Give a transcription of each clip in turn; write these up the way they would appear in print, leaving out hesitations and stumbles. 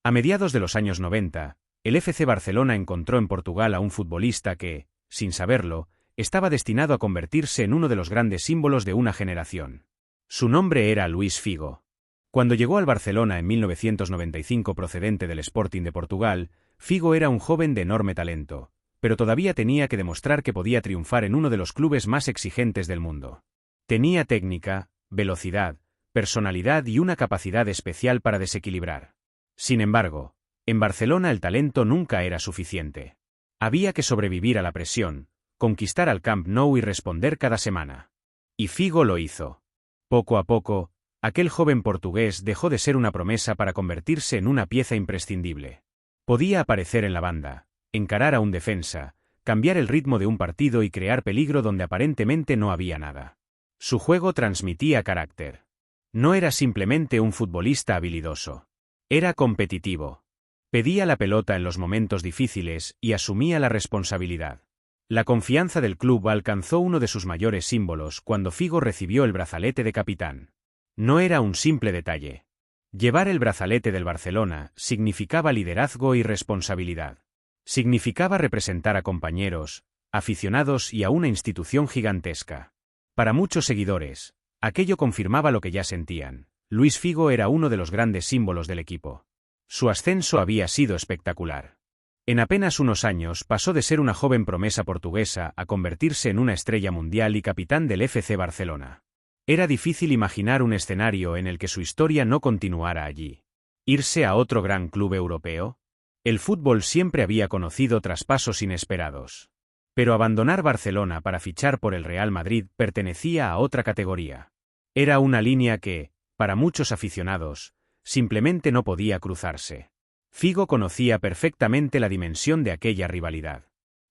A mediados de los años 90, el FC Barcelona encontró en Portugal a un futbolista que, sin saberlo, estaba destinado a convertirse en uno de los grandes símbolos de una generación. Su nombre era Luís Figo. Cuando llegó al Barcelona en 1995 procedente del Sporting de Portugal, Figo era un joven de enorme talento, pero todavía tenía que demostrar que podía triunfar en uno de los clubes más exigentes del mundo. Tenía técnica, velocidad, personalidad y una capacidad especial para desequilibrar. Sin embargo, en Barcelona el talento nunca era suficiente. Había que sobrevivir a la presión, conquistar al Camp Nou y responder cada semana. Y Figo lo hizo. Poco a poco, aquel joven portugués dejó de ser una promesa para convertirse en una pieza imprescindible. Podía aparecer en la banda, encarar a un defensa, cambiar el ritmo de un partido y crear peligro donde aparentemente no había nada. Su juego transmitía carácter. No era simplemente un futbolista habilidoso. Era competitivo. Pedía la pelota en los momentos difíciles y asumía la responsabilidad. La confianza del club alcanzó uno de sus mayores símbolos cuando Figo recibió el brazalete de capitán. No era un simple detalle. Llevar el brazalete del Barcelona significaba liderazgo y responsabilidad. Significaba representar a compañeros, aficionados y a una institución gigantesca. Para muchos seguidores, aquello confirmaba lo que ya sentían. Luís Figo era uno de los grandes símbolos del equipo. Su ascenso había sido espectacular. En apenas unos años pasó de ser una joven promesa portuguesa a convertirse en una estrella mundial y capitán del FC Barcelona. Era difícil imaginar un escenario en el que su historia no continuara allí. ¿Irse a otro gran club europeo? El fútbol siempre había conocido traspasos inesperados. Pero abandonar Barcelona para fichar por el Real Madrid pertenecía a otra categoría. Era una línea que, para muchos aficionados, simplemente no podía cruzarse. Figo conocía perfectamente la dimensión de aquella rivalidad.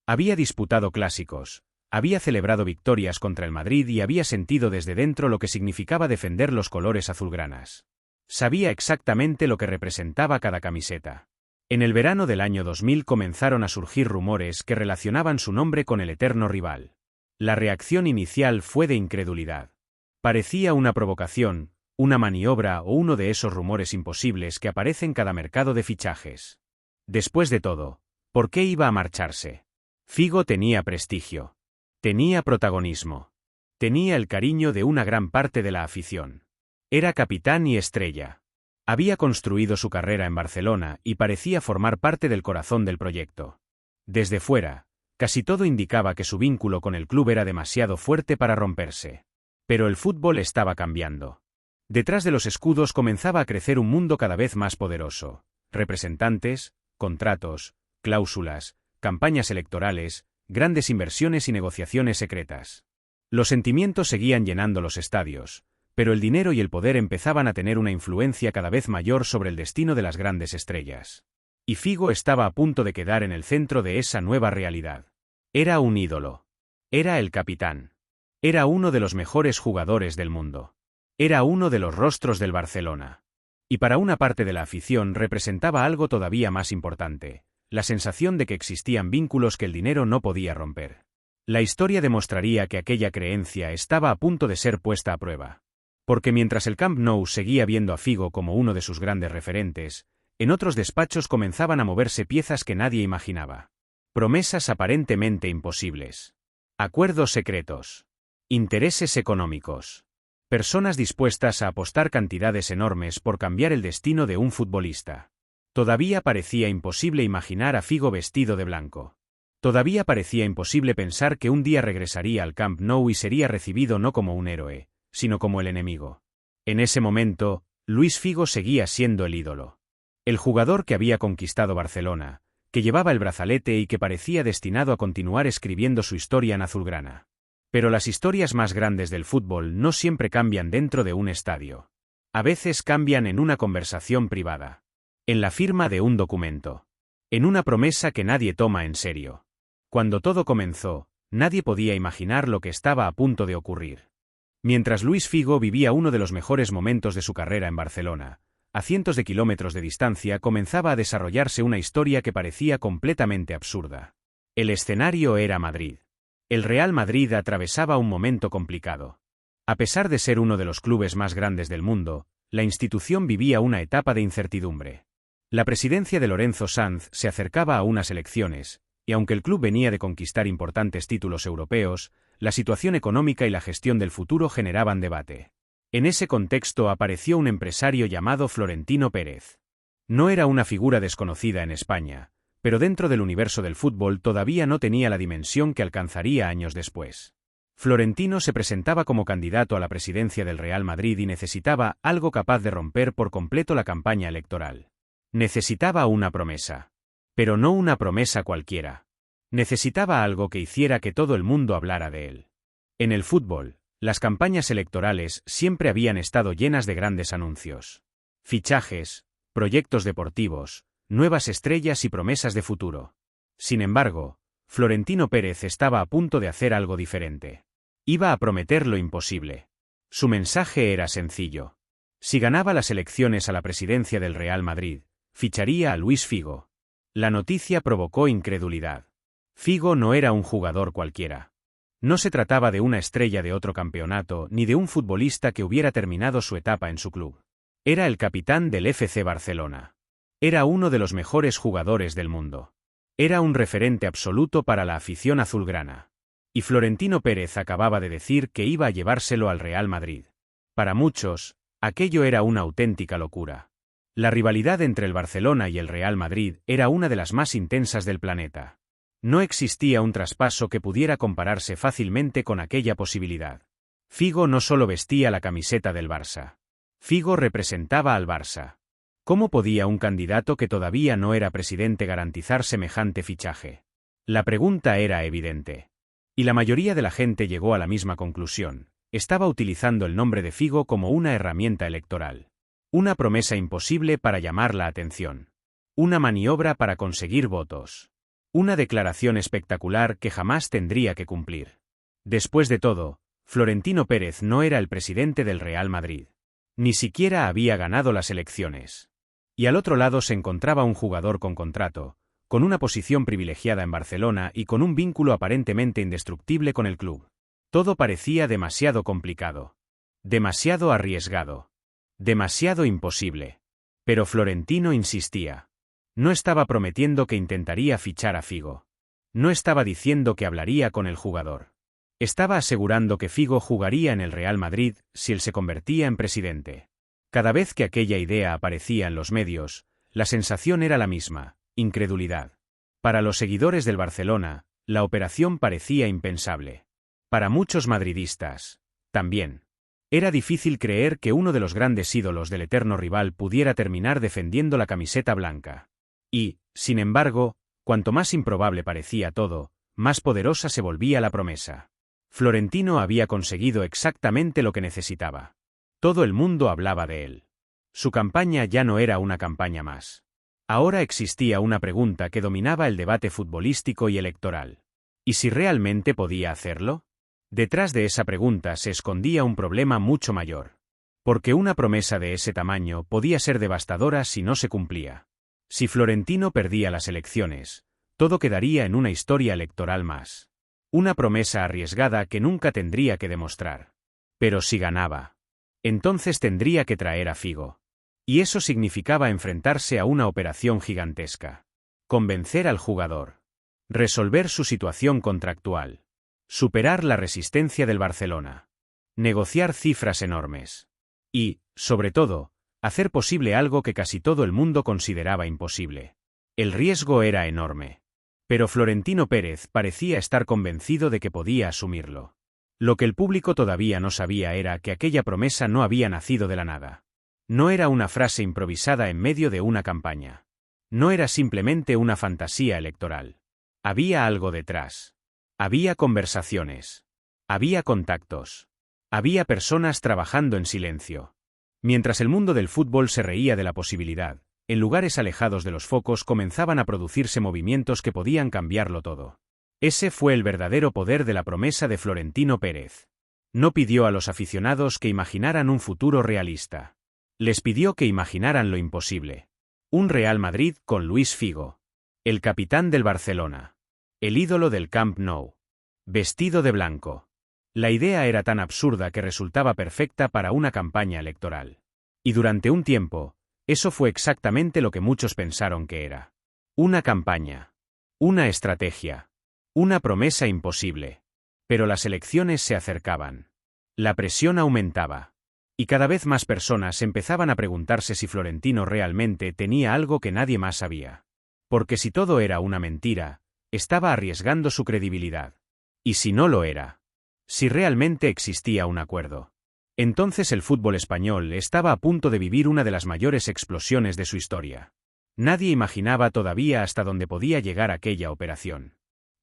Había disputado clásicos, había celebrado victorias contra el Madrid y había sentido desde dentro lo que significaba defender los colores azulgranas. Sabía exactamente lo que representaba cada camiseta. En el verano del año 2000 comenzaron a surgir rumores que relacionaban su nombre con el eterno rival. La reacción inicial fue de incredulidad. Parecía una provocación, una maniobra o uno de esos rumores imposibles que aparecen cada mercado de fichajes. Después de todo, ¿por qué iba a marcharse? Figo tenía prestigio. Tenía protagonismo. Tenía el cariño de una gran parte de la afición. Era capitán y estrella. Había construido su carrera en Barcelona y parecía formar parte del corazón del proyecto. Desde fuera, casi todo indicaba que su vínculo con el club era demasiado fuerte para romperse. Pero el fútbol estaba cambiando. Detrás de los escudos comenzaba a crecer un mundo cada vez más poderoso. Representantes, contratos, cláusulas, campañas electorales, grandes inversiones y negociaciones secretas. Los sentimientos seguían llenando los estadios, pero el dinero y el poder empezaban a tener una influencia cada vez mayor sobre el destino de las grandes estrellas. Y Figo estaba a punto de quedar en el centro de esa nueva realidad. Era un ídolo. Era el capitán. Era uno de los mejores jugadores del mundo. Era uno de los rostros del Barcelona. Y para una parte de la afición representaba algo todavía más importante, la sensación de que existían vínculos que el dinero no podía romper. La historia demostraría que aquella creencia estaba a punto de ser puesta a prueba. Porque mientras el Camp Nou seguía viendo a Figo como uno de sus grandes referentes, en otros despachos comenzaban a moverse piezas que nadie imaginaba. Promesas aparentemente imposibles. Acuerdos secretos. Intereses económicos. Personas dispuestas a apostar cantidades enormes por cambiar el destino de un futbolista. Todavía parecía imposible imaginar a Figo vestido de blanco. Todavía parecía imposible pensar que un día regresaría al Camp Nou y sería recibido no como un héroe, sino como el enemigo. En ese momento, Luís Figo seguía siendo el ídolo. El jugador que había conquistado Barcelona, que llevaba el brazalete y que parecía destinado a continuar escribiendo su historia en azulgrana. Pero las historias más grandes del fútbol no siempre cambian dentro de un estadio. A veces cambian en una conversación privada. En la firma de un documento. En una promesa que nadie toma en serio. Cuando todo comenzó, nadie podía imaginar lo que estaba a punto de ocurrir. Mientras Luís Figo vivía uno de los mejores momentos de su carrera en Barcelona, a cientos de kilómetros de distancia comenzaba a desarrollarse una historia que parecía completamente absurda. El escenario era Madrid. El Real Madrid atravesaba un momento complicado. A pesar de ser uno de los clubes más grandes del mundo, la institución vivía una etapa de incertidumbre. La presidencia de Lorenzo Sanz se acercaba a unas elecciones, y aunque el club venía de conquistar importantes títulos europeos, la situación económica y la gestión del futuro generaban debate. En ese contexto apareció un empresario llamado Florentino Pérez. No era una figura desconocida en España, pero dentro del universo del fútbol todavía no tenía la dimensión que alcanzaría años después. Florentino se presentaba como candidato a la presidencia del Real Madrid y necesitaba algo capaz de romper por completo la campaña electoral. Necesitaba una promesa. Pero no una promesa cualquiera. Necesitaba algo que hiciera que todo el mundo hablara de él. En el fútbol, las campañas electorales siempre habían estado llenas de grandes anuncios. Fichajes, proyectos deportivos, nuevas estrellas y promesas de futuro. Sin embargo, Florentino Pérez estaba a punto de hacer algo diferente. Iba a prometer lo imposible. Su mensaje era sencillo. Si ganaba las elecciones a la presidencia del Real Madrid, ficharía a Luis Figo. La noticia provocó incredulidad. Figo no era un jugador cualquiera. No se trataba de una estrella de otro campeonato ni de un futbolista que hubiera terminado su etapa en su club. Era el capitán del FC Barcelona. Era uno de los mejores jugadores del mundo. Era un referente absoluto para la afición azulgrana. Y Florentino Pérez acababa de decir que iba a llevárselo al Real Madrid. Para muchos, aquello era una auténtica locura. La rivalidad entre el Barcelona y el Real Madrid era una de las más intensas del planeta. No existía un traspaso que pudiera compararse fácilmente con aquella posibilidad. Figo no solo vestía la camiseta del Barça. Figo representaba al Barça. ¿Cómo podía un candidato que todavía no era presidente garantizar semejante fichaje? La pregunta era evidente. Y la mayoría de la gente llegó a la misma conclusión. Estaba utilizando el nombre de Figo como una herramienta electoral. Una promesa imposible para llamar la atención. Una maniobra para conseguir votos. Una declaración espectacular que jamás tendría que cumplir. Después de todo, Florentino Pérez no era el presidente del Real Madrid. Ni siquiera había ganado las elecciones. Y al otro lado se encontraba un jugador con contrato, con una posición privilegiada en Barcelona y con un vínculo aparentemente indestructible con el club. Todo parecía demasiado complicado. Demasiado arriesgado. Demasiado imposible. Pero Florentino insistía. No estaba prometiendo que intentaría fichar a Figo. No estaba diciendo que hablaría con el jugador. Estaba asegurando que Figo jugaría en el Real Madrid si él se convertía en presidente. Cada vez que aquella idea aparecía en los medios, la sensación era la misma, incredulidad. Para los seguidores del Barcelona, la operación parecía impensable. Para muchos madridistas, también. Era difícil creer que uno de los grandes ídolos del eterno rival pudiera terminar defendiendo la camiseta blanca. Y, sin embargo, cuanto más improbable parecía todo, más poderosa se volvía la promesa. Florentino había conseguido exactamente lo que necesitaba. Todo el mundo hablaba de él. Su campaña ya no era una campaña más. Ahora existía una pregunta que dominaba el debate futbolístico y electoral. ¿Y si realmente podía hacerlo? Detrás de esa pregunta se escondía un problema mucho mayor. Porque una promesa de ese tamaño podía ser devastadora si no se cumplía. Si Florentino perdía las elecciones, todo quedaría en una historia electoral más. Una promesa arriesgada que nunca tendría que demostrar. Pero si ganaba, entonces tendría que traer a Figo. Y eso significaba enfrentarse a una operación gigantesca. Convencer al jugador. Resolver su situación contractual. Superar la resistencia del Barcelona. Negociar cifras enormes. Y, sobre todo, hacer posible algo que casi todo el mundo consideraba imposible. El riesgo era enorme. Pero Florentino Pérez parecía estar convencido de que podía asumirlo. Lo que el público todavía no sabía era que aquella promesa no había nacido de la nada. No era una frase improvisada en medio de una campaña. No era simplemente una fantasía electoral. Había algo detrás. Había conversaciones. Había contactos. Había personas trabajando en silencio. Mientras el mundo del fútbol se reía de la posibilidad, en lugares alejados de los focos comenzaban a producirse movimientos que podían cambiarlo todo. Ese fue el verdadero poder de la promesa de Florentino Pérez. No pidió a los aficionados que imaginaran un futuro realista. Les pidió que imaginaran lo imposible. Un Real Madrid con Luis Figo. El capitán del Barcelona. El ídolo del Camp Nou. Vestido de blanco. La idea era tan absurda que resultaba perfecta para una campaña electoral. Y durante un tiempo, Eso fue exactamente lo que muchos pensaron que era. Una campaña. Una estrategia. Una promesa imposible. Pero las elecciones se acercaban. La presión aumentaba. Y cada vez más personas empezaban a preguntarse si Florentino realmente tenía algo que nadie más sabía. Porque si todo era una mentira, estaba arriesgando su credibilidad. Y si no lo era. Si realmente existía un acuerdo. Entonces el fútbol español estaba a punto de vivir una de las mayores explosiones de su historia. Nadie imaginaba todavía hasta dónde podía llegar aquella operación.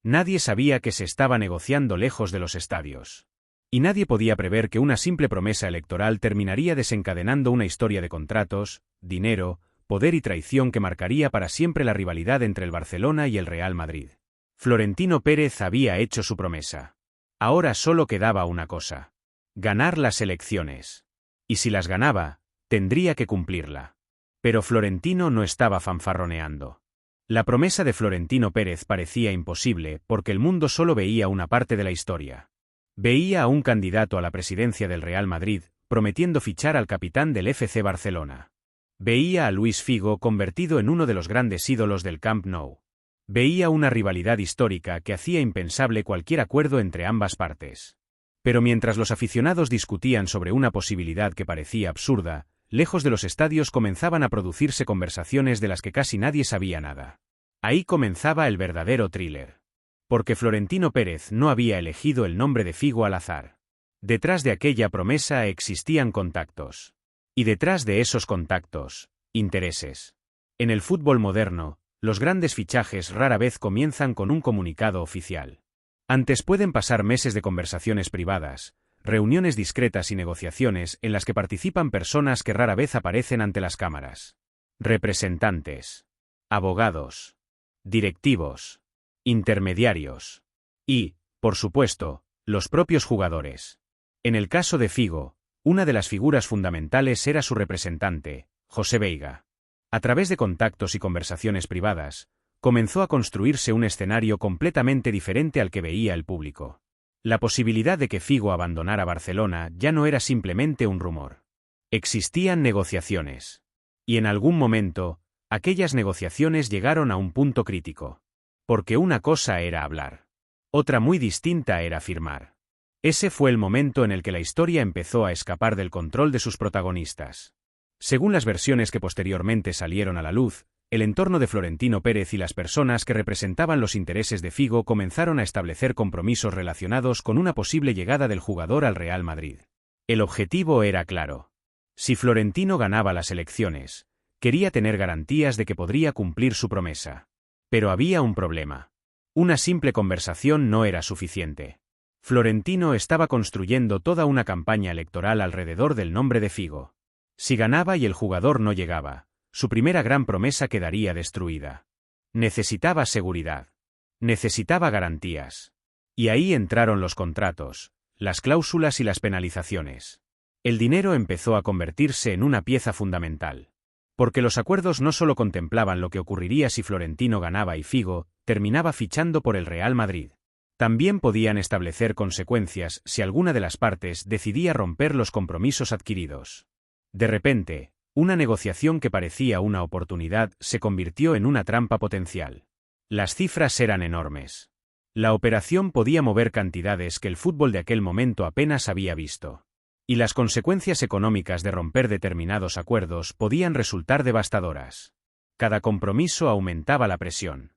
Nadie sabía que se estaba negociando lejos de los estadios. Y nadie podía prever que una simple promesa electoral terminaría desencadenando una historia de contratos, dinero, poder y traición que marcaría para siempre la rivalidad entre el Barcelona y el Real Madrid. Florentino Pérez había hecho su promesa. Ahora solo quedaba una cosa: ganar las elecciones. Y si las ganaba, tendría que cumplirla. Pero Florentino no estaba fanfarroneando. La promesa de Florentino Pérez parecía imposible porque el mundo solo veía una parte de la historia. Veía a un candidato a la presidencia del Real Madrid, prometiendo fichar al capitán del FC Barcelona. Veía a Luis Figo convertido en uno de los grandes ídolos del Camp Nou. Veía una rivalidad histórica que hacía impensable cualquier acuerdo entre ambas partes. Pero mientras los aficionados discutían sobre una posibilidad que parecía absurda, lejos de los estadios comenzaban a producirse conversaciones de las que casi nadie sabía nada. Ahí comenzaba el verdadero thriller. Porque Florentino Pérez no había elegido el nombre de Figo al azar. Detrás de aquella promesa existían contactos. Y detrás de esos contactos, intereses. En el fútbol moderno, los grandes fichajes rara vez comienzan con un comunicado oficial. Antes pueden pasar meses de conversaciones privadas, reuniones discretas y negociaciones en las que participan personas que rara vez aparecen ante las cámaras. Representantes. Abogados. Directivos. Intermediarios. Y, por supuesto, los propios jugadores. En el caso de Figo, una de las figuras fundamentales era su representante, José Veiga. A través de contactos y conversaciones privadas, comenzó a construirse un escenario completamente diferente al que veía el público. La posibilidad de que Figo abandonara Barcelona ya no era simplemente un rumor. Existían negociaciones. Y en algún momento, aquellas negociaciones llegaron a un punto crítico. Porque una cosa era hablar. Otra muy distinta era firmar. Ese fue el momento en el que la historia empezó a escapar del control de sus protagonistas. Según las versiones que posteriormente salieron a la luz, el entorno de Florentino Pérez y las personas que representaban los intereses de Figo comenzaron a establecer compromisos relacionados con una posible llegada del jugador al Real Madrid. El objetivo era claro. Si Florentino ganaba las elecciones, quería tener garantías de que podría cumplir su promesa. Pero había un problema. Una simple conversación no era suficiente. Florentino estaba construyendo toda una campaña electoral alrededor del nombre de Figo. Si ganaba y el jugador no llegaba, su primera gran promesa quedaría destruida. Necesitaba seguridad. Necesitaba garantías. Y ahí entraron los contratos, las cláusulas y las penalizaciones. El dinero empezó a convertirse en una pieza fundamental. Porque los acuerdos no solo contemplaban lo que ocurriría si Florentino ganaba y Figo terminaba fichando por el Real Madrid. También podían establecer consecuencias si alguna de las partes decidía romper los compromisos adquiridos. De repente, una negociación que parecía una oportunidad se convirtió en una trampa potencial. Las cifras eran enormes. La operación podía mover cantidades que el fútbol de aquel momento apenas había visto. Y las consecuencias económicas de romper determinados acuerdos podían resultar devastadoras. Cada compromiso aumentaba la presión.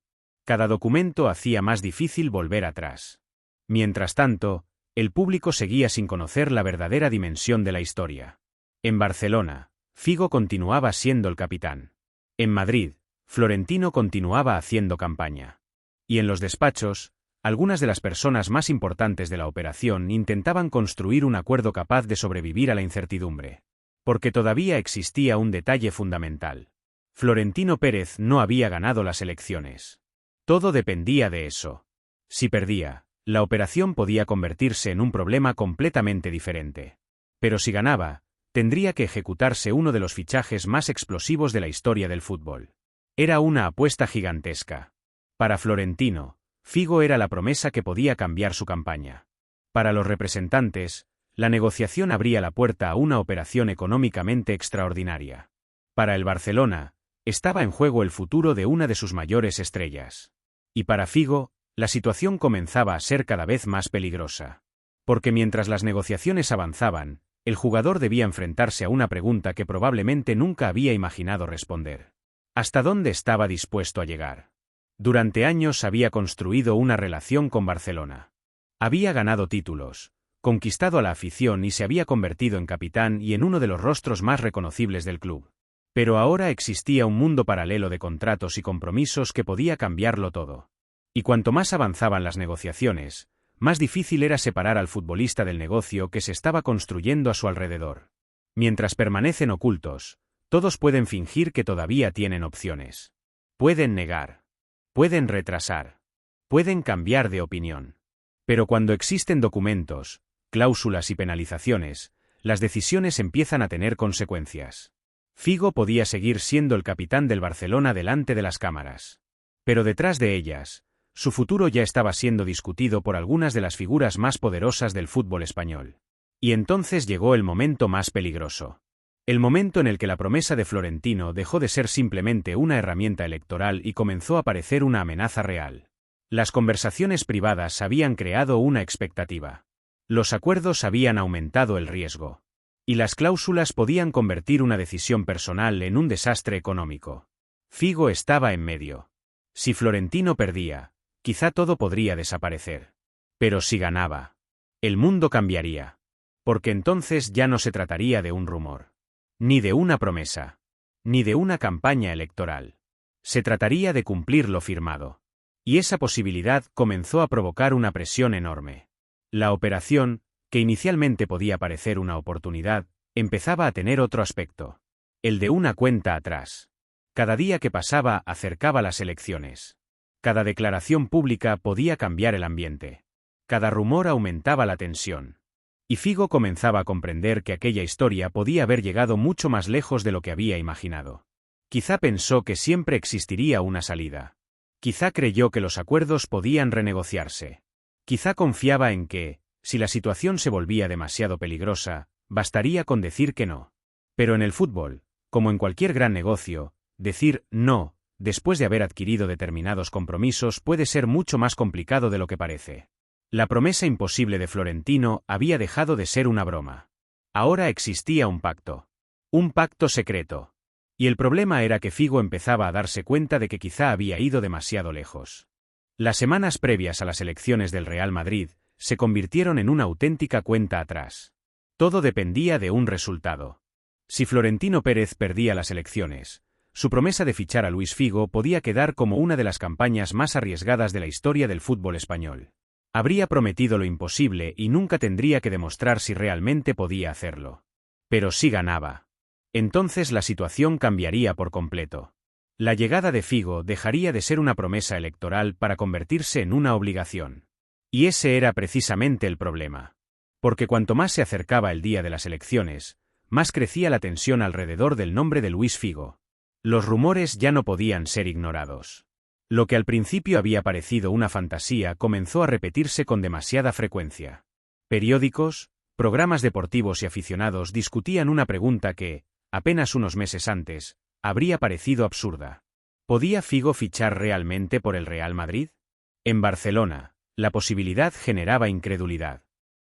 Cada documento hacía más difícil volver atrás. Mientras tanto, el público seguía sin conocer la verdadera dimensión de la historia. En Barcelona, Figo continuaba siendo el capitán. En Madrid, Florentino continuaba haciendo campaña. Y en los despachos, algunas de las personas más importantes de la operación intentaban construir un acuerdo capaz de sobrevivir a la incertidumbre. Porque todavía existía un detalle fundamental. Florentino Pérez no había ganado las elecciones. Todo dependía de eso. Si perdía, la operación podía convertirse en un problema completamente diferente. Pero si ganaba, tendría que ejecutarse uno de los fichajes más explosivos de la historia del fútbol. Era una apuesta gigantesca. Para Florentino, Figo era la promesa que podía cambiar su campaña. Para los representantes, la negociación abría la puerta a una operación económicamente extraordinaria. Para el Barcelona, estaba en juego el futuro de una de sus mayores estrellas. Y para Figo, la situación comenzaba a ser cada vez más peligrosa. Porque mientras las negociaciones avanzaban, el jugador debía enfrentarse a una pregunta que probablemente nunca había imaginado responder. ¿Hasta dónde estaba dispuesto a llegar? Durante años había construido una relación con Barcelona. Había ganado títulos, conquistado a la afición y se había convertido en capitán y en uno de los rostros más reconocibles del club. Pero ahora existía un mundo paralelo de contratos y compromisos que podía cambiarlo todo. Y cuanto más avanzaban las negociaciones, más difícil era separar al futbolista del negocio que se estaba construyendo a su alrededor. Mientras permanecen ocultos, todos pueden fingir que todavía tienen opciones. Pueden negar. Pueden retrasar. Pueden cambiar de opinión. Pero cuando existen documentos, cláusulas y penalizaciones, las decisiones empiezan a tener consecuencias. Figo podía seguir siendo el capitán del Barcelona delante de las cámaras. Pero detrás de ellas, su futuro ya estaba siendo discutido por algunas de las figuras más poderosas del fútbol español. Y entonces llegó el momento más peligroso. El momento en el que la promesa de Florentino dejó de ser simplemente una herramienta electoral y comenzó a parecer una amenaza real. Las conversaciones privadas habían creado una expectativa. Los acuerdos habían aumentado el riesgo. Y las cláusulas podían convertir una decisión personal en un desastre económico. Figo estaba en medio. Si Florentino perdía, quizá todo podría desaparecer. Pero si ganaba, el mundo cambiaría. Porque entonces ya no se trataría de un rumor. Ni de una promesa. Ni de una campaña electoral. Se trataría de cumplir lo firmado. Y esa posibilidad comenzó a provocar una presión enorme. La operación, que inicialmente podía parecer una oportunidad, empezaba a tener otro aspecto. El de una cuenta atrás. Cada día que pasaba acercaba las elecciones. Cada declaración pública podía cambiar el ambiente. Cada rumor aumentaba la tensión. Y Figo comenzaba a comprender que aquella historia podía haber llegado mucho más lejos de lo que había imaginado. Quizá pensó que siempre existiría una salida. Quizá creyó que los acuerdos podían renegociarse. Quizá confiaba en que, si la situación se volvía demasiado peligrosa, bastaría con decir que no. Pero en el fútbol, como en cualquier gran negocio, decir no, después de haber adquirido determinados compromisos, puede ser mucho más complicado de lo que parece. La promesa imposible de Florentino había dejado de ser una broma. Ahora existía un pacto. Un pacto secreto. Y el problema era que Figo empezaba a darse cuenta de que quizá había ido demasiado lejos. Las semanas previas a las elecciones del Real Madrid se convirtieron en una auténtica cuenta atrás. Todo dependía de un resultado. Si Florentino Pérez perdía las elecciones, su promesa de fichar a Luis Figo podía quedar como una de las campañas más arriesgadas de la historia del fútbol español. Habría prometido lo imposible y nunca tendría que demostrar si realmente podía hacerlo. Pero si ganaba. Entonces la situación cambiaría por completo. La llegada de Figo dejaría de ser una promesa electoral para convertirse en una obligación. Y ese era precisamente el problema. Porque cuanto más se acercaba el día de las elecciones, más crecía la tensión alrededor del nombre de Luis Figo. Los rumores ya no podían ser ignorados. Lo que al principio había parecido una fantasía comenzó a repetirse con demasiada frecuencia. Periódicos, programas deportivos y aficionados discutían una pregunta que, apenas unos meses antes, habría parecido absurda. ¿Podía Figo fichar realmente por el Real Madrid? En Barcelona, la posibilidad generaba incredulidad.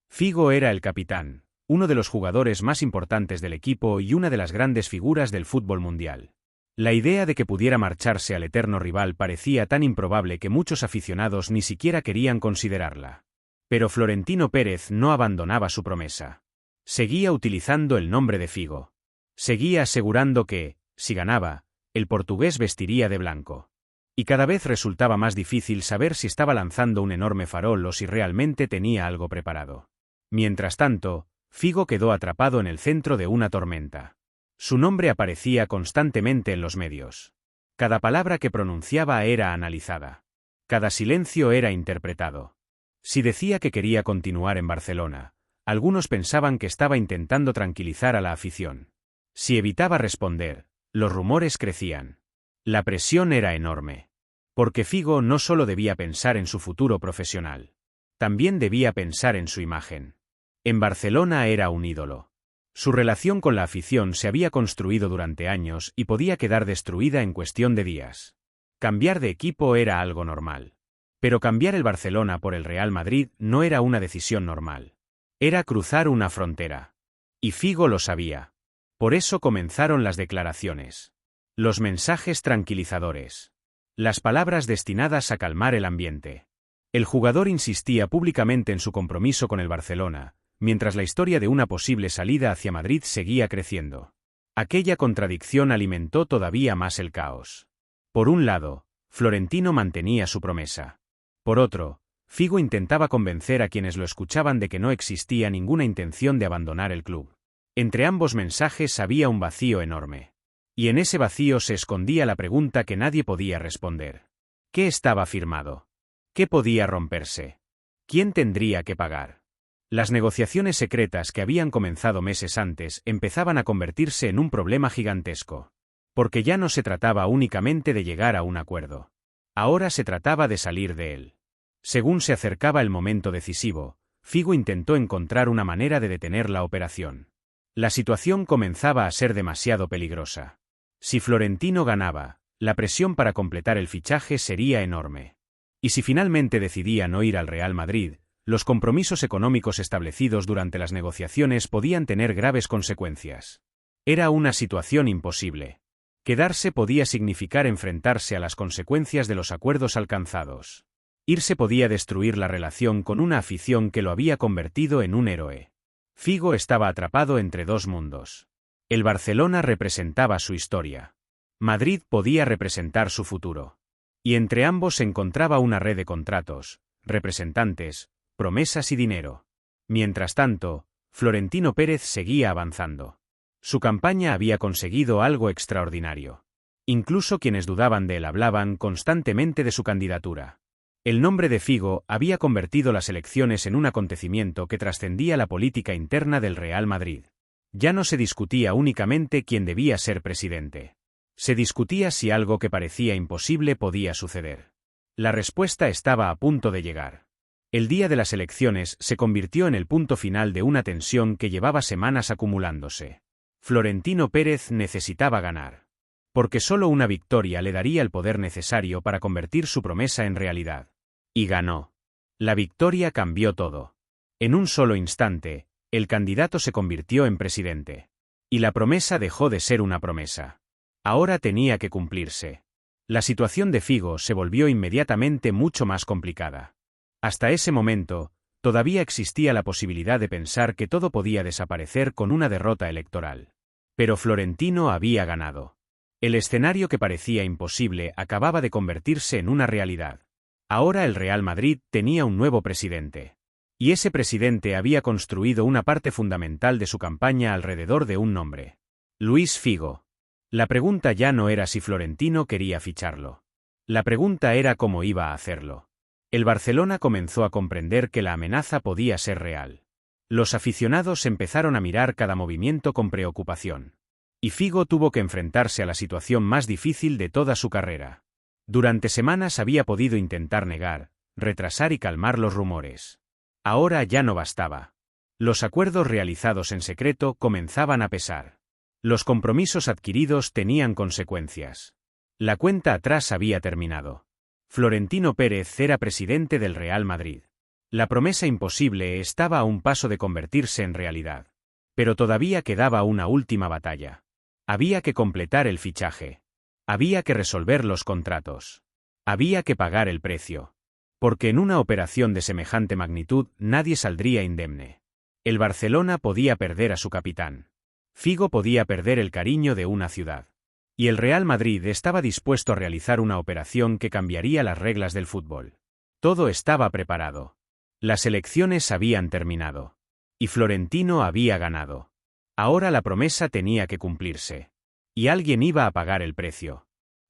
Figo era el capitán, uno de los jugadores más importantes del equipo y una de las grandes figuras del fútbol mundial. La idea de que pudiera marcharse al eterno rival parecía tan improbable que muchos aficionados ni siquiera querían considerarla. Pero Florentino Pérez no abandonaba su promesa. Seguía utilizando el nombre de Figo. Seguía asegurando que, si ganaba, el portugués vestiría de blanco. Y cada vez resultaba más difícil saber si estaba lanzando un enorme farol o si realmente tenía algo preparado. Mientras tanto, Figo quedó atrapado en el centro de una tormenta. Su nombre aparecía constantemente en los medios. Cada palabra que pronunciaba era analizada. Cada silencio era interpretado. Si decía que quería continuar en Barcelona, algunos pensaban que estaba intentando tranquilizar a la afición. Si evitaba responder, los rumores crecían. La presión era enorme. Porque Figo no solo debía pensar en su futuro profesional. También debía pensar en su imagen. En Barcelona era un ídolo. Su relación con la afición se había construido durante años y podía quedar destruida en cuestión de días. Cambiar de equipo era algo normal. Pero cambiar el Barcelona por el Real Madrid no era una decisión normal. Era cruzar una frontera. Y Figo lo sabía. Por eso comenzaron las declaraciones. Los mensajes tranquilizadores. Las palabras destinadas a calmar el ambiente. El jugador insistía públicamente en su compromiso con el Barcelona, mientras la historia de una posible salida hacia Madrid seguía creciendo. Aquella contradicción alimentó todavía más el caos. Por un lado, Florentino mantenía su promesa. Por otro, Figo intentaba convencer a quienes lo escuchaban de que no existía ninguna intención de abandonar el club. Entre ambos mensajes había un vacío enorme. Y en ese vacío se escondía la pregunta que nadie podía responder. ¿Qué estaba firmado? ¿Qué podía romperse? ¿Quién tendría que pagar? Las negociaciones secretas que habían comenzado meses antes empezaban a convertirse en un problema gigantesco. Porque ya no se trataba únicamente de llegar a un acuerdo. Ahora se trataba de salir de él. Según se acercaba el momento decisivo, Figo intentó encontrar una manera de detener la operación. La situación comenzaba a ser demasiado peligrosa. Si Florentino ganaba, la presión para completar el fichaje sería enorme. Y si finalmente decidía no ir al Real Madrid, los compromisos económicos establecidos durante las negociaciones podían tener graves consecuencias. Era una situación imposible. Quedarse podía significar enfrentarse a las consecuencias de los acuerdos alcanzados. Irse podía destruir la relación con una afición que lo había convertido en un héroe. Figo estaba atrapado entre dos mundos. El Barcelona representaba su historia. Madrid podía representar su futuro. Y entre ambos se encontraba una red de contratos, representantes, promesas y dinero. Mientras tanto, Florentino Pérez seguía avanzando. Su campaña había conseguido algo extraordinario. Incluso quienes dudaban de él hablaban constantemente de su candidatura. El nombre de Figo había convertido las elecciones en un acontecimiento que trascendía la política interna del Real Madrid. Ya no se discutía únicamente quién debía ser presidente. Se discutía si algo que parecía imposible podía suceder. La respuesta estaba a punto de llegar. El día de las elecciones se convirtió en el punto final de una tensión que llevaba semanas acumulándose. Florentino Pérez necesitaba ganar. Porque solo una victoria le daría el poder necesario para convertir su promesa en realidad. Y ganó. La victoria cambió todo. En un solo instante, el candidato se convirtió en presidente. Y la promesa dejó de ser una promesa. Ahora tenía que cumplirse. La situación de Figo se volvió inmediatamente mucho más complicada. Hasta ese momento, todavía existía la posibilidad de pensar que todo podía desaparecer con una derrota electoral. Pero Florentino había ganado. El escenario que parecía imposible acababa de convertirse en una realidad. Ahora el Real Madrid tenía un nuevo presidente. Y ese presidente había construido una parte fundamental de su campaña alrededor de un nombre. Luis Figo. La pregunta ya no era si Florentino quería ficharlo. La pregunta era cómo iba a hacerlo. El Barcelona comenzó a comprender que la amenaza podía ser real. Los aficionados empezaron a mirar cada movimiento con preocupación. Y Figo tuvo que enfrentarse a la situación más difícil de toda su carrera. Durante semanas había podido intentar negar, retrasar y calmar los rumores. Ahora ya no bastaba. Los acuerdos realizados en secreto comenzaban a pesar. Los compromisos adquiridos tenían consecuencias. La cuenta atrás había terminado. Florentino Pérez era presidente del Real Madrid. La promesa imposible estaba a un paso de convertirse en realidad. Pero todavía quedaba una última batalla. Había que completar el fichaje. Había que resolver los contratos. Había que pagar el precio. Porque en una operación de semejante magnitud nadie saldría indemne. El Barcelona podía perder a su capitán. Figo podía perder el cariño de una ciudad. Y el Real Madrid estaba dispuesto a realizar una operación que cambiaría las reglas del fútbol. Todo estaba preparado. Las elecciones habían terminado. Y Florentino había ganado. Ahora la promesa tenía que cumplirse. Y alguien iba a pagar el precio.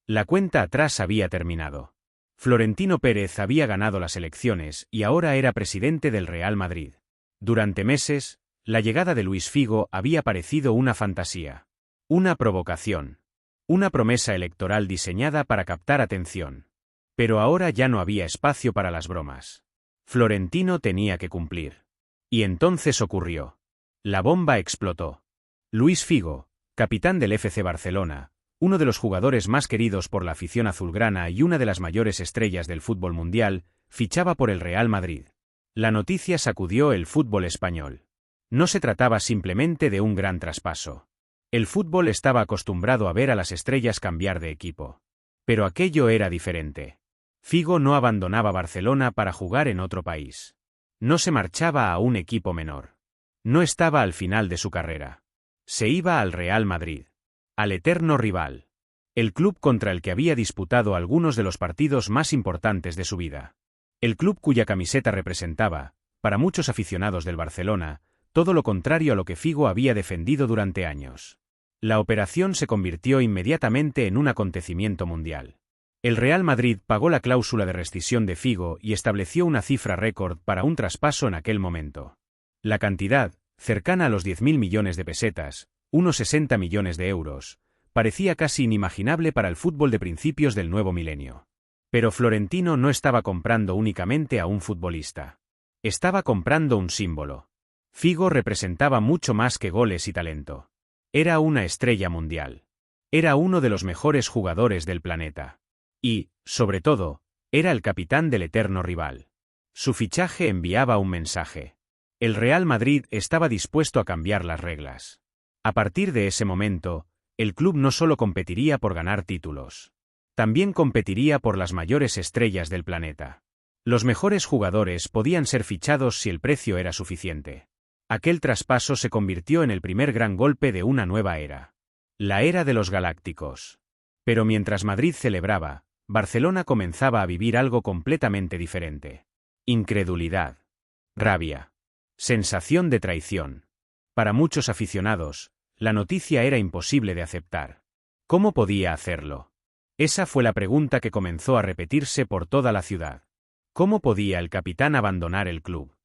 La cuenta atrás había terminado. Florentino Pérez había ganado las elecciones y ahora era presidente del Real Madrid. Durante meses, la llegada de Luis Figo había parecido una fantasía. Una provocación. Una promesa electoral diseñada para captar atención. Pero ahora ya no había espacio para las bromas. Florentino tenía que cumplir. Y entonces ocurrió. La bomba explotó. Luis Figo, capitán del FC Barcelona, uno de los jugadores más queridos por la afición azulgrana y una de las mayores estrellas del fútbol mundial, fichaba por el Real Madrid. La noticia sacudió el fútbol español. No se trataba simplemente de un gran traspaso. El fútbol estaba acostumbrado a ver a las estrellas cambiar de equipo. Pero aquello era diferente. Figo no abandonaba Barcelona para jugar en otro país. No se marchaba a un equipo menor. No estaba al final de su carrera. Se iba al Real Madrid. Al eterno rival. El club contra el que había disputado algunos de los partidos más importantes de su vida. El club cuya camiseta representaba, para muchos aficionados del Barcelona, todo lo contrario a lo que Figo había defendido durante años. La operación se convirtió inmediatamente en un acontecimiento mundial. El Real Madrid pagó la cláusula de rescisión de Figo y estableció una cifra récord para un traspaso en aquel momento. La cantidad, cercana a los 10.000 millones de pesetas, unos 60 millones de euros, parecía casi inimaginable para el fútbol de principios del nuevo milenio. Pero Florentino no estaba comprando únicamente a un futbolista. Estaba comprando un símbolo. Figo representaba mucho más que goles y talento. Era una estrella mundial. Era uno de los mejores jugadores del planeta. Y, sobre todo, era el capitán del eterno rival. Su fichaje enviaba un mensaje. El Real Madrid estaba dispuesto a cambiar las reglas. A partir de ese momento, el club no solo competiría por ganar títulos. También competiría por las mayores estrellas del planeta. Los mejores jugadores podían ser fichados si el precio era suficiente. Aquel traspaso se convirtió en el primer gran golpe de una nueva era. La era de los galácticos. Pero mientras Madrid celebraba, Barcelona comenzaba a vivir algo completamente diferente. Incredulidad. Rabia. Sensación de traición. Para muchos aficionados, la noticia era imposible de aceptar. ¿Cómo podía hacerlo? Esa fue la pregunta que comenzó a repetirse por toda la ciudad. ¿Cómo podía el capitán abandonar el club?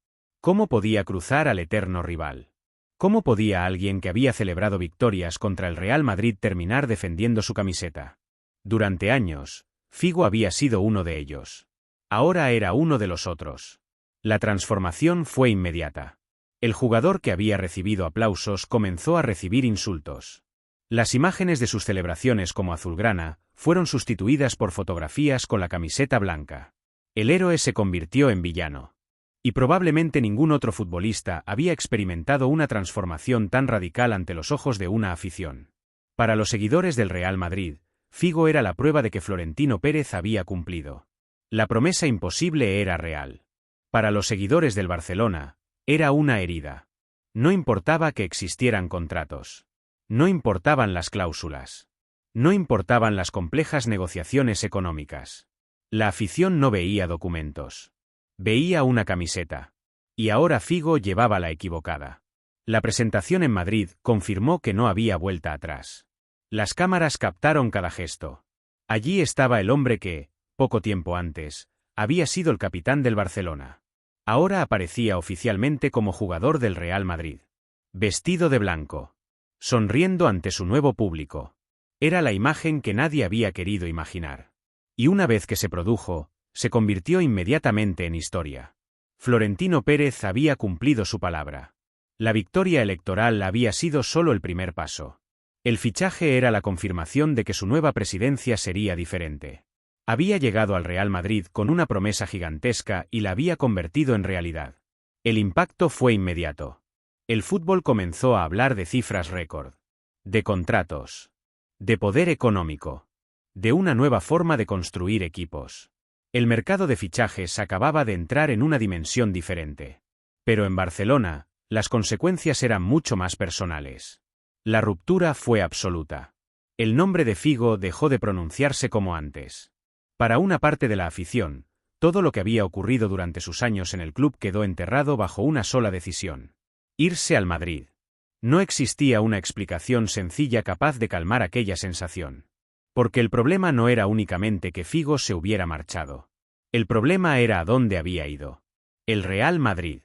¿Cómo podía cruzar al eterno rival? ¿Cómo podía alguien que había celebrado victorias contra el Real Madrid terminar defendiendo su camiseta? Durante años, Figo había sido uno de ellos. Ahora era uno de los otros. La transformación fue inmediata. El jugador que había recibido aplausos comenzó a recibir insultos. Las imágenes de sus celebraciones como azulgrana fueron sustituidas por fotografías con la camiseta blanca. El héroe se convirtió en villano. Y probablemente ningún otro futbolista había experimentado una transformación tan radical ante los ojos de una afición. Para los seguidores del Real Madrid, Figo era la prueba de que Florentino Pérez había cumplido. La promesa imposible era real. Para los seguidores del Barcelona, era una herida. No importaba que existieran contratos. No importaban las cláusulas. No importaban las complejas negociaciones económicas. La afición no veía documentos. Veía una camiseta. Y ahora Figo llevaba la equivocada. La presentación en Madrid confirmó que no había vuelta atrás. Las cámaras captaron cada gesto. Allí estaba el hombre que, poco tiempo antes, había sido el capitán del Barcelona. Ahora aparecía oficialmente como jugador del Real Madrid. Vestido de blanco. Sonriendo ante su nuevo público. Era la imagen que nadie había querido imaginar. Y una vez que se produjo, se convirtió inmediatamente en historia. Florentino Pérez había cumplido su palabra. La victoria electoral había sido solo el primer paso. El fichaje era la confirmación de que su nueva presidencia sería diferente. Había llegado al Real Madrid con una promesa gigantesca y la había convertido en realidad. El impacto fue inmediato. El fútbol comenzó a hablar de cifras récord. De contratos. De poder económico. De una nueva forma de construir equipos. El mercado de fichajes acababa de entrar en una dimensión diferente. Pero en Barcelona, las consecuencias eran mucho más personales. La ruptura fue absoluta. El nombre de Figo dejó de pronunciarse como antes. Para una parte de la afición, todo lo que había ocurrido durante sus años en el club quedó enterrado bajo una sola decisión. Irse al Madrid. No existía una explicación sencilla capaz de calmar aquella sensación. Porque el problema no era únicamente que Figo se hubiera marchado. El problema era a dónde había ido. El Real Madrid.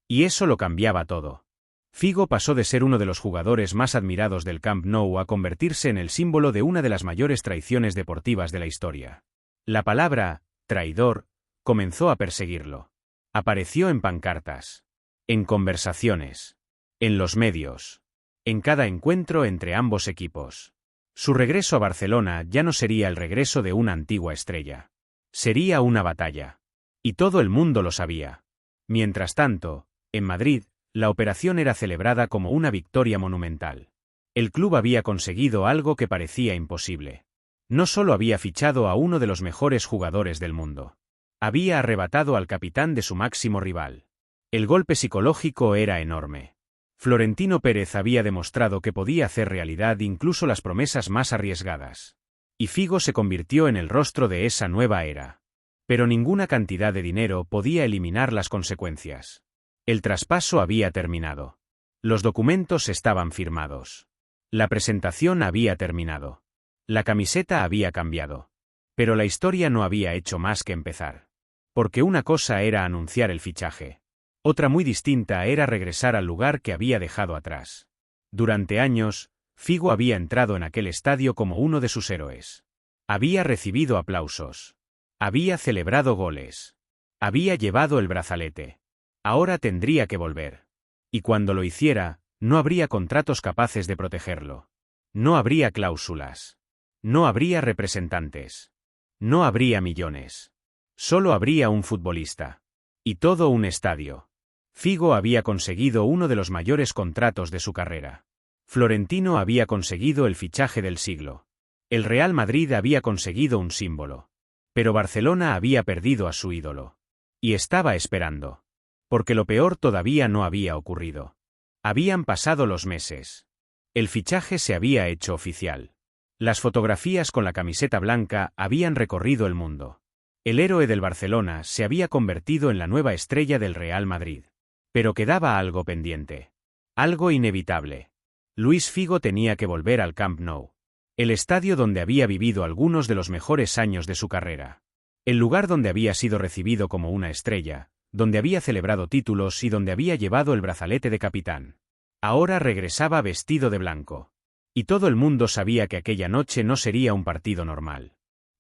Y eso lo cambiaba todo. Figo pasó de ser uno de los jugadores más admirados del Camp Nou a convertirse en el símbolo de una de las mayores traiciones deportivas de la historia. La palabra, traidor, comenzó a perseguirlo. Apareció en pancartas. En conversaciones. En los medios. en cada encuentro entre ambos equipos. Su regreso a Barcelona ya no sería el regreso de una antigua estrella. Sería una batalla. Y todo el mundo lo sabía. Mientras tanto, en Madrid, la operación era celebrada como una victoria monumental. El club había conseguido algo que parecía imposible. No solo había fichado a uno de los mejores jugadores del mundo. Había arrebatado al capitán de su máximo rival. El golpe psicológico era enorme. Florentino Pérez había demostrado que podía hacer realidad incluso las promesas más arriesgadas. Y Figo se convirtió en el rostro de esa nueva era. Pero ninguna cantidad de dinero podía eliminar las consecuencias. El traspaso había terminado. Los documentos estaban firmados. La presentación había terminado. La camiseta había cambiado. Pero la historia no había hecho más que empezar. Porque una cosa era anunciar el fichaje. Otra muy distinta era regresar al lugar que había dejado atrás. Durante años, Figo había entrado en aquel estadio como uno de sus héroes. Había recibido aplausos. Había celebrado goles. Había llevado el brazalete. Ahora tendría que volver. Y cuando lo hiciera, no habría contratos capaces de protegerlo. No habría cláusulas. No habría representantes. No habría millones. Solo habría un futbolista. Y todo un estadio. Figo había conseguido uno de los mayores contratos de su carrera. Florentino había conseguido el fichaje del siglo. El Real Madrid había conseguido un símbolo. Pero Barcelona había perdido a su ídolo. Y estaba esperando. Porque lo peor todavía no había ocurrido. Habían pasado los meses. El fichaje se había hecho oficial. Las fotografías con la camiseta blanca habían recorrido el mundo. El héroe del Barcelona se había convertido en la nueva estrella del Real Madrid. Pero quedaba algo pendiente. Algo inevitable. Luis Figo tenía que volver al Camp Nou. El estadio donde había vivido algunos de los mejores años de su carrera. El lugar donde había sido recibido como una estrella, donde había celebrado títulos y donde había llevado el brazalete de capitán. Ahora regresaba vestido de blanco. Y todo el mundo sabía que aquella noche no sería un partido normal.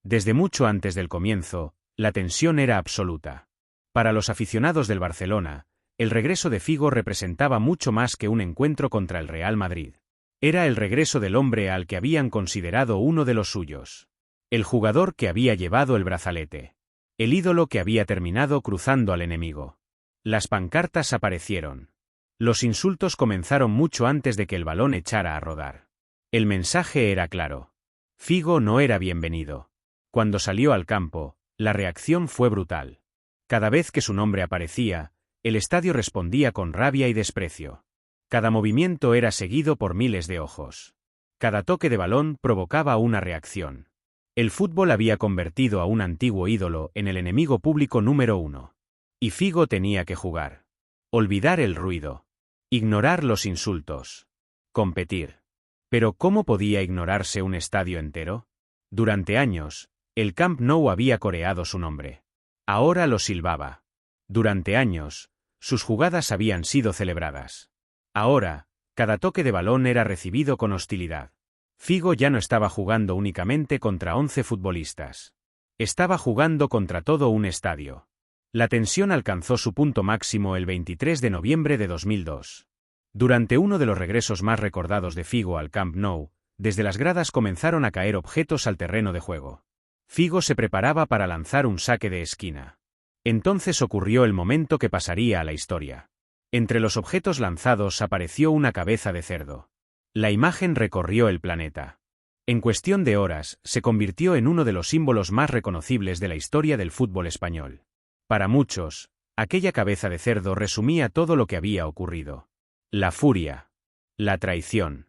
Desde mucho antes del comienzo, la tensión era absoluta. Para los aficionados del Barcelona, el regreso de Figo representaba mucho más que un encuentro contra el Real Madrid. Era el regreso del hombre al que habían considerado uno de los suyos. El jugador que había llevado el brazalete. El ídolo que había terminado cruzando al enemigo. Las pancartas aparecieron. Los insultos comenzaron mucho antes de que el balón echara a rodar. El mensaje era claro. Figo no era bienvenido. Cuando salió al campo, la reacción fue brutal. Cada vez que su nombre aparecía, el estadio respondía con rabia y desprecio. Cada movimiento era seguido por miles de ojos. Cada toque de balón provocaba una reacción. El fútbol había convertido a un antiguo ídolo en el enemigo público número uno. Y Figo tenía que jugar. Olvidar el ruido. Ignorar los insultos. Competir. Pero ¿cómo podía ignorarse un estadio entero? Durante años, el Camp Nou había coreado su nombre. Ahora lo silbaba. Durante años, sus jugadas habían sido celebradas. Ahora, cada toque de balón era recibido con hostilidad. Figo ya no estaba jugando únicamente contra 11 futbolistas. Estaba jugando contra todo un estadio. La tensión alcanzó su punto máximo el 23 de noviembre de 2002. Durante uno de los regresos más recordados de Figo al Camp Nou, desde las gradas comenzaron a caer objetos al terreno de juego. Figo se preparaba para lanzar un saque de esquina. Entonces ocurrió el momento que pasaría a la historia. Entre los objetos lanzados apareció una cabeza de cerdo. La imagen recorrió el planeta. En cuestión de horas, se convirtió en uno de los símbolos más reconocibles de la historia del fútbol español. Para muchos, aquella cabeza de cerdo resumía todo lo que había ocurrido. La furia. La traición.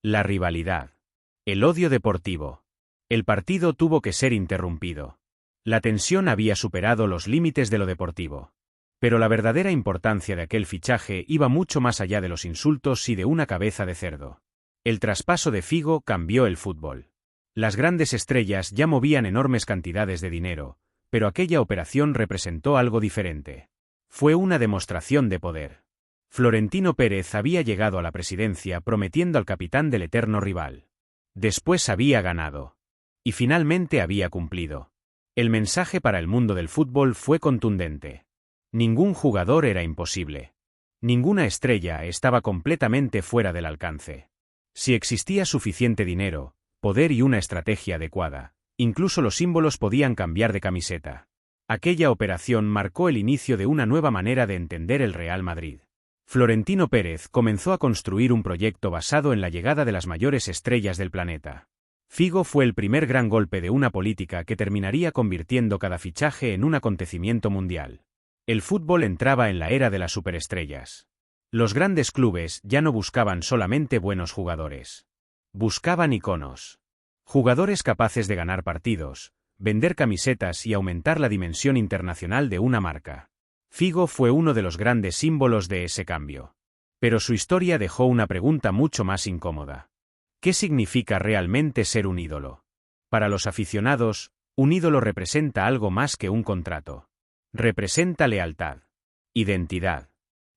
La rivalidad. El odio deportivo. El partido tuvo que ser interrumpido. La tensión había superado los límites de lo deportivo. Pero la verdadera importancia de aquel fichaje iba mucho más allá de los insultos y de una cabeza de cerdo. El traspaso de Figo cambió el fútbol. Las grandes estrellas ya movían enormes cantidades de dinero, pero aquella operación representó algo diferente. Fue una demostración de poder. Florentino Pérez había llegado a la presidencia prometiendo al capitán del eterno rival. Después había ganado. Y finalmente había cumplido. El mensaje para el mundo del fútbol fue contundente. Ningún jugador era imposible. Ninguna estrella estaba completamente fuera del alcance. Si existía suficiente dinero, poder y una estrategia adecuada, incluso los símbolos podían cambiar de camiseta. Aquella operación marcó el inicio de una nueva manera de entender el Real Madrid. Florentino Pérez comenzó a construir un proyecto basado en la llegada de las mayores estrellas del planeta. Figo fue el primer gran golpe de una política que terminaría convirtiendo cada fichaje en un acontecimiento mundial. El fútbol entraba en la era de las superestrellas. Los grandes clubes ya no buscaban solamente buenos jugadores. Buscaban iconos. Jugadores capaces de ganar partidos, vender camisetas y aumentar la dimensión internacional de una marca. Figo fue uno de los grandes símbolos de ese cambio. Pero su historia dejó una pregunta mucho más incómoda. ¿Qué significa realmente ser un ídolo? Para los aficionados, un ídolo representa algo más que un contrato. Representa lealtad, identidad,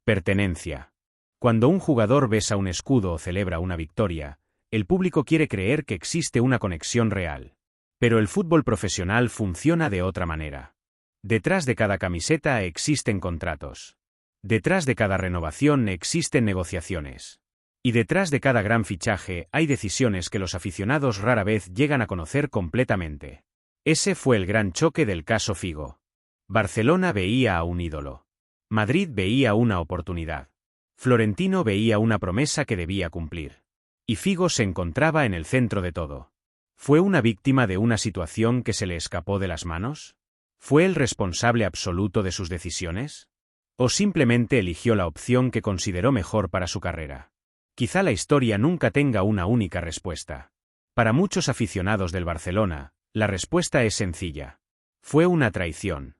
pertenencia. Cuando un jugador besa un escudo o celebra una victoria, el público quiere creer que existe una conexión real. Pero el fútbol profesional funciona de otra manera. Detrás de cada camiseta existen contratos. Detrás de cada renovación existen negociaciones. Y detrás de cada gran fichaje hay decisiones que los aficionados rara vez llegan a conocer completamente. Ese fue el gran choque del caso Figo. Barcelona veía a un ídolo. Madrid veía una oportunidad. Florentino veía una promesa que debía cumplir. Y Figo se encontraba en el centro de todo. ¿Fue una víctima de una situación que se le escapó de las manos? ¿Fue el responsable absoluto de sus decisiones? ¿O simplemente eligió la opción que consideró mejor para su carrera? Quizá la historia nunca tenga una única respuesta. Para muchos aficionados del Barcelona, la respuesta es sencilla. Fue una traición.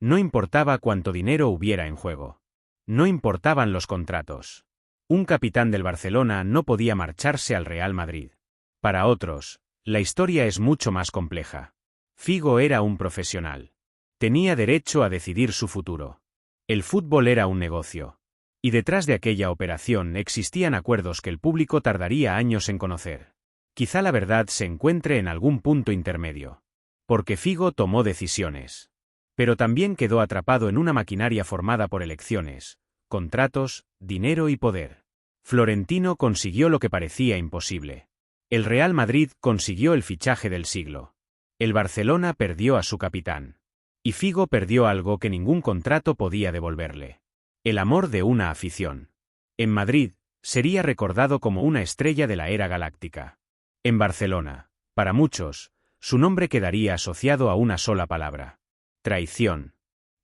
No importaba cuánto dinero hubiera en juego. No importaban los contratos. Un capitán del Barcelona no podía marcharse al Real Madrid. Para otros, la historia es mucho más compleja. Figo era un profesional. Tenía derecho a decidir su futuro. El fútbol era un negocio. Y detrás de aquella operación existían acuerdos que el público tardaría años en conocer. Quizá la verdad se encuentre en algún punto intermedio. Porque Figo tomó decisiones. Pero también quedó atrapado en una maquinaria formada por elecciones, contratos, dinero y poder. Florentino consiguió lo que parecía imposible. El Real Madrid consiguió el fichaje del siglo. El Barcelona perdió a su capitán. Y Figo perdió algo que ningún contrato podía devolverle. El amor de una afición. En Madrid, sería recordado como una estrella de la era galáctica. En Barcelona, para muchos, su nombre quedaría asociado a una sola palabra. Traición.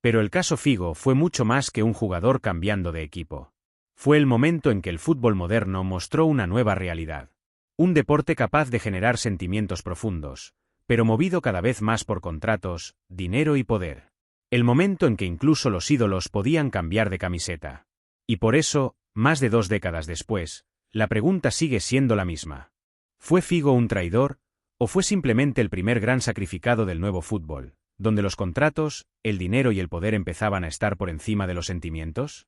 Pero el caso Figo fue mucho más que un jugador cambiando de equipo. Fue el momento en que el fútbol moderno mostró una nueva realidad. Un deporte capaz de generar sentimientos profundos, pero movido cada vez más por contratos, dinero y poder. El momento en que incluso los ídolos podían cambiar de camiseta. Y por eso, más de 2 décadas después, la pregunta sigue siendo la misma. ¿Fue Figo un traidor, o fue simplemente el primer gran sacrificado del nuevo fútbol, donde los contratos, el dinero y el poder empezaban a estar por encima de los sentimientos?